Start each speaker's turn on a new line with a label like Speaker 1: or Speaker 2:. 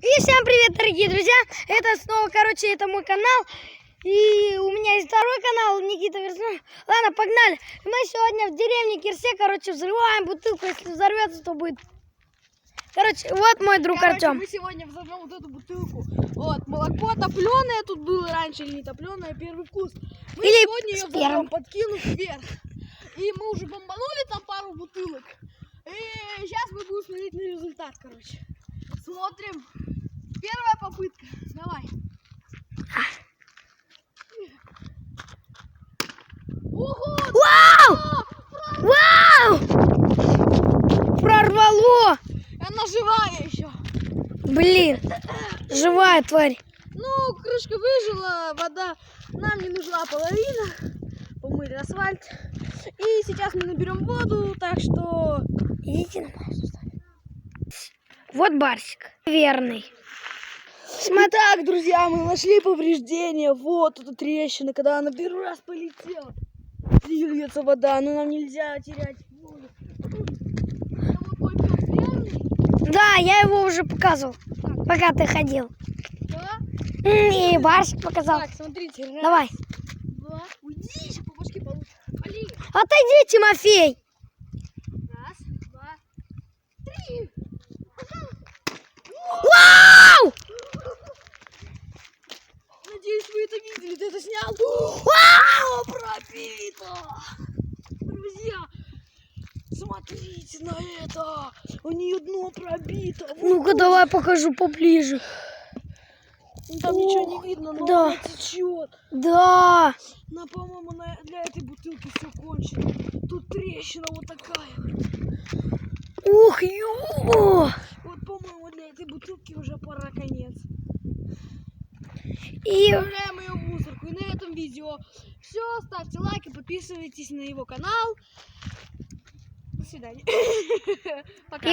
Speaker 1: И всем привет, дорогие друзья! Это снова, это мой канал. И у меня есть второй канал, Никита Верснов. Ладно, погнали. Мы сегодня в деревне Кирсе, взрываем бутылку. Если взорвется, то будет... вот мой друг Артем.
Speaker 2: Мы сегодня взорвем вот эту бутылку. Вот, молоко топленое тут было раньше или не топленое, первый вкус. Мы
Speaker 1: или
Speaker 2: сегодня ее взорвем, подкинув вверх. И мы уже бомбанули там пару бутылок. И сейчас мы будем смотреть на результат, Смотрим. Первая попытка. Давай. Ого!
Speaker 1: Вау! Прорвало!
Speaker 2: Она живая еще.
Speaker 1: Блин, живая тварь.
Speaker 2: Ну, крышка выжила, вода нам не нужна половина. Помыли асфальт. И сейчас мы наберем воду, так что...
Speaker 1: Идите на мою сторону. Вот барсик. Верный. Смотри.
Speaker 2: Так, друзья, мы нашли повреждения. Вот эта трещина, когда она первый раз полетела. Льется вода, но нам нельзя терять воду. Это вот твой пес верный?
Speaker 1: Да, я его уже показывал, пока ты ходил.
Speaker 2: Да?
Speaker 1: И барсик показал.
Speaker 2: Так, смотрите. Раз,
Speaker 1: давай.
Speaker 2: Два. Уйди, еще по башке получишь. Вали.
Speaker 1: Отойди, Тимофей.
Speaker 2: Раз, два, три.
Speaker 1: Вау!
Speaker 2: Надеюсь, вы это видели. Ты это снял?
Speaker 1: Вау!
Speaker 2: Пробито! Друзья, смотрите на это. У нее дно пробито.
Speaker 1: Ну-ка, давай покажу поближе.
Speaker 2: Там ничего не видно, но
Speaker 1: да.
Speaker 2: она течет.
Speaker 1: Да.
Speaker 2: Но, по-моему, для этой бутылки все кончено. Тут трещина вот такая.
Speaker 1: Ух, ё!
Speaker 2: Вот, по-моему, для этой бутылки уже пора конец.
Speaker 1: И
Speaker 2: отправляем ее в мусорку. И на этом видео все. Ставьте лайки, подписывайтесь на его канал. До свидания. Пока.